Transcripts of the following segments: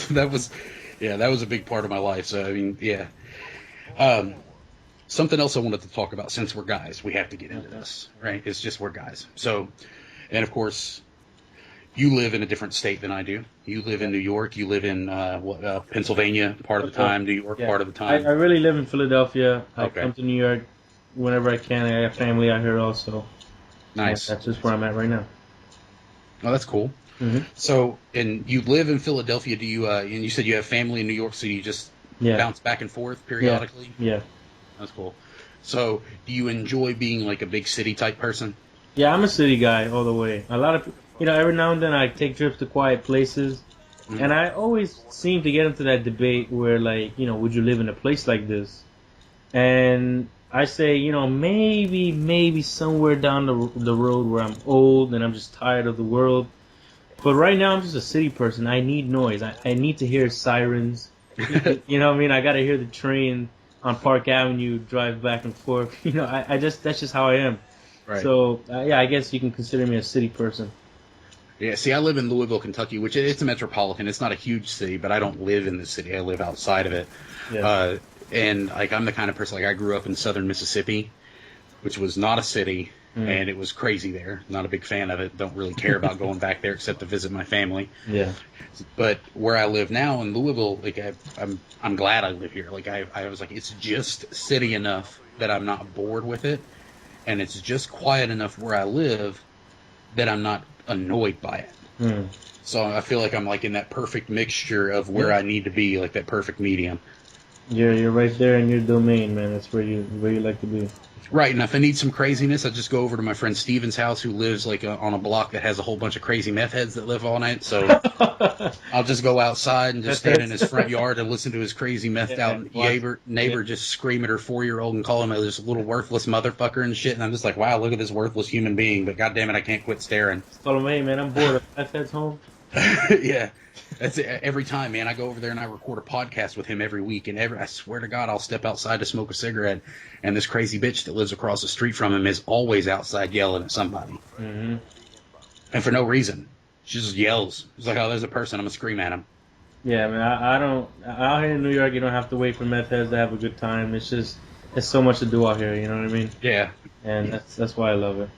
that was, that was a big part of my life. So I mean, yeah. Um, Something else I wanted to talk about, since we're guys, we have to get into this, right? It's just we're guys. So, and of course, you live in a different state than I do. You live in New York. You live in Pennsylvania part of the time, New York part of the time. I really live in Philadelphia. I Okay. come to New York whenever I can. I have family out here also. Nice. That's just where I'm at right now. Oh, that's cool. Mm-hmm. So, and you live in Philadelphia. Do you? And you said you have family in New York, so you just bounce back and forth periodically. Yeah. That's cool. So, do you enjoy being like a big city type person? Yeah, I'm a city guy all the way. A lot of, every now and then I take trips to quiet places, and I always seem to get into that debate where, like, would you live in a place like this? And I say, maybe somewhere down the road where I'm old and I'm just tired of the world. But right now I'm just a city person. I need noise. I need to hear sirens. You know what I mean? I got to hear the train on Park Avenue drive back and forth. That's just how I am. Right. So, I guess you can consider me a city person. Yeah, see, I live in Louisville, Kentucky, which it's a metropolitan. It's not a huge city, but I don't live in the city. I live outside of it. Yeah. And like I'm the kind of person, like I grew up in southern Mississippi, which was not a city, and it was crazy there. Not a big fan of it. Don't really care about going back there except to visit my family. Yeah. But where I live now in Louisville, like I'm glad I live here. Like I was like, it's just city enough that I'm not bored with it, and it's just quiet enough where I live that I'm not annoyed by it. So I feel like I'm like in that perfect mixture of where I need to be, like that perfect medium. You're right there in your domain, man. That's where you like to be. Right, and if I need some craziness, I just go over to my friend Steven's house, who lives like on a block that has a whole bunch of crazy meth heads that live all night. So I'll just go outside and just stand in his front yard and listen to his crazy methed out neighbor just scream at her 4-year-old and call him this little worthless motherfucker and shit. And I'm just like, wow, look at this worthless human being. But goddamn it, I can't quit staring. Tell him, hey man, I'm bored. Meth heads home. Yeah. That's it. Every time, man, I go over there and I record a podcast with him every week, and I swear to God, I'll step outside to smoke a cigarette, and this crazy bitch that lives across the street from him is always outside yelling at somebody, and for no reason. She just yells. It's like, oh, there's a person. I'm gonna scream at him. Yeah, man, I don't. Out here in New York, you don't have to wait for meth heads to have a good time. It's so much to do out here. You know what I mean? Yeah. And that's why I love it.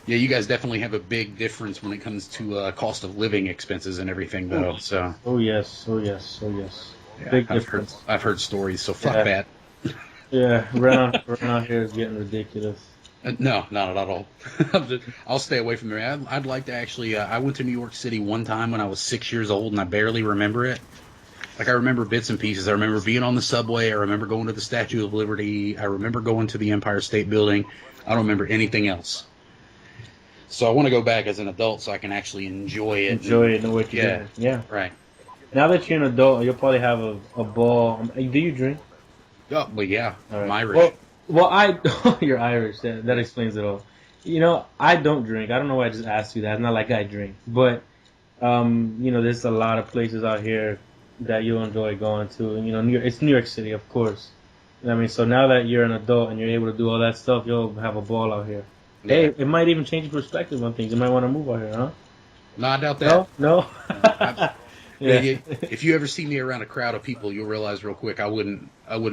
Yeah, you guys definitely have a big difference when it comes to cost of living expenses and everything, though. So. Oh yes. Yeah, Big difference. I've heard stories, so fuck that. Yeah, around here is getting ridiculous. No, not at all. I'll stay away from there. I'd like to actually. I went to New York City one time when I was 6 years old, and I barely remember it. Like, I remember bits and pieces. I remember being on the subway. I remember going to the Statue of Liberty. I remember going to the Empire State Building. I don't remember anything else. So I want to go back as an adult so I can actually enjoy it. Know what you're doing. Yeah. Right. Now that you're an adult, you'll probably have a ball. Do you drink? Oh, well, yeah. Right. I'm Irish. Well, you're Irish. That explains it all. I don't drink. I don't know why I just asked you that. It's not like I drink. But, there's a lot of places out here that you'll enjoy going to. And, it's New York City, of course. I mean, so now that you're an adult and you're able to do all that stuff, you'll have a ball out here. Yeah. Hey, it might even change your perspective on things. You might want to move out here, huh? No, I doubt that. No? Yeah. If you ever see me around a crowd of people, you'll realize real quick I wouldn't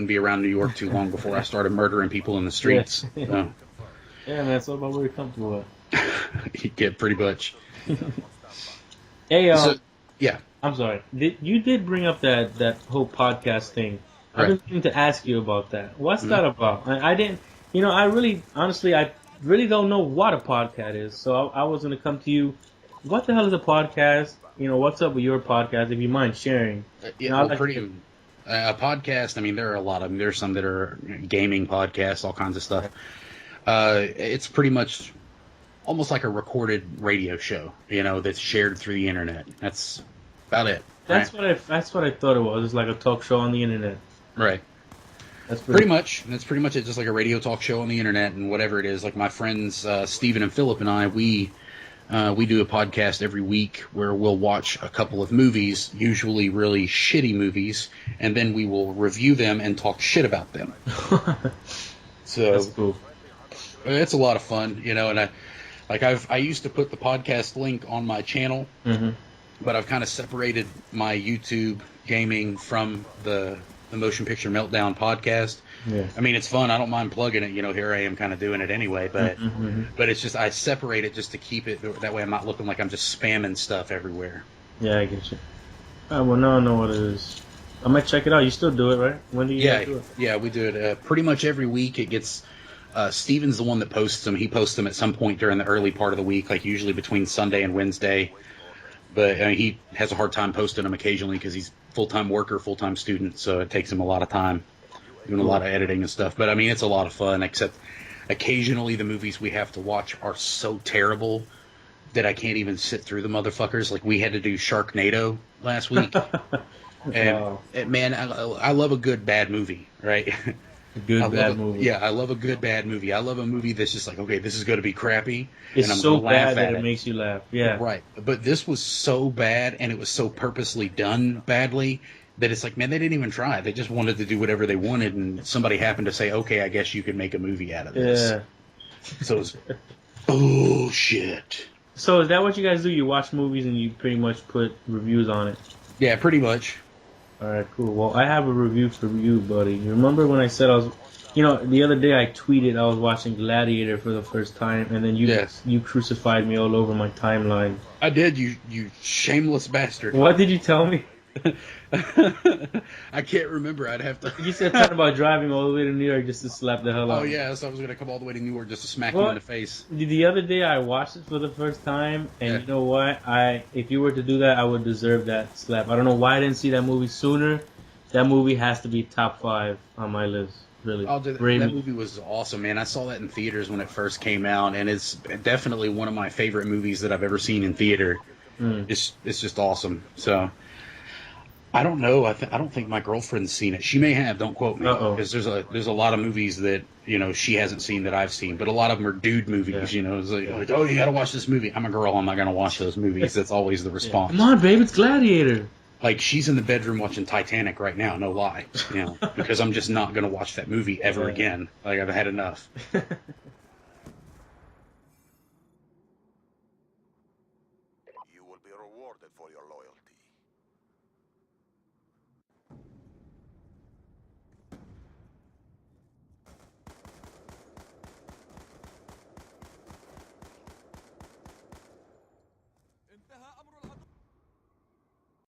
be around New York too long before I started murdering people in the streets. Yeah, man, it's all about where you're comfortable at. Yeah, pretty much. Hey, yeah. I'm sorry. You did bring up that whole podcast thing. Right. I've been meaning to ask you about that. What's that about? I didn't. I really, honestly, I really don't know what a podcast is. So I was going to come to you. What the hell is a podcast? What's up with your podcast, if you mind sharing? A podcast, I mean, there are a lot of them. There's some that are gaming podcasts, all kinds of stuff. It's pretty much almost like a recorded radio show, that's shared through the internet. That's about it. That's what I thought it was. It's like a talk show on the internet. Right. That's pretty much it. Just like a radio talk show on the internet and whatever it is. Like my friends Steven and Philip and I, we do a podcast every week where we'll watch a couple of movies, usually really shitty movies, and then we will review them and talk shit about them. So that's cool. It's a lot of fun, and Like I used to put the podcast link on my channel, but I've kind of separated my YouTube gaming from the Motion Picture Meltdown podcast. Yeah. I mean, it's fun. I don't mind plugging it. You know, here I am kind of doing it anyway. But but it's just I separate it just to keep it that way. I'm not looking like I'm just spamming stuff everywhere. Yeah, I get you. Well, now I know what it is. I might check it out. You still do it, right? When do you guys do it? Yeah, we do it pretty much every week. It gets Steven's the one that posts them. He posts them at some point during the early part of the week, like usually between Sunday and Wednesday. But he has a hard time posting them occasionally because he's full-time worker, full-time student, so it takes him a lot of time doing a lot of editing and stuff. But I mean, it's a lot of fun, except occasionally the movies we have to watch are so terrible that I can't even sit through the motherfuckers. Like we had to do Sharknado last week. And man, I love a good bad movie, right? A good bad movie. Yeah, I love a good bad movie. I love a movie that's just like, okay, this is going to be crappy. It's and I'm so gonna laugh bad that at it makes you laugh. Yeah. Right. But this was so bad, and it was so purposely done badly that it's like, man, they didn't even try. They just wanted to do whatever they wanted, and somebody happened to say, okay, I guess you can make a movie out of this. Yeah. So it's bullshit. So is that what you guys do? You watch movies and you pretty much put reviews on it? Yeah, pretty much. All right, cool. Well, I have a review for you, buddy. You remember when I said I was... You know, the other day I tweeted I was watching Gladiator for the first time, and then you crucified me all over my timeline. I did, you shameless bastard. What did you tell me? I can't remember. I'd have to. You said something about driving all the way to New York just to slap the hell out. Oh yeah, so I was gonna come all the way to New York just to smack you in the face. The other day I watched it for the first time, and you know what? If you were to do that, I would deserve that slap. I don't know why I didn't see that movie sooner. That movie has to be top 5 on my list. Really. That movie was awesome, man. I saw that in theaters when it first came out, and it's definitely one of my favorite movies that I've ever seen in theater. It's just awesome. So. I don't know. I don't think my girlfriend's seen it. She may have. Don't quote me. Because there's a lot of movies that she hasn't seen that I've seen, but a lot of them are dude movies. Yeah. It's like, oh, you got to watch this movie. I'm a girl. I'm not gonna watch those movies. That's always the response. Come on, babe. It's Gladiator. Like she's in the bedroom watching Titanic right now. No lie. Because I'm just not gonna watch that movie ever again. Like I've had enough.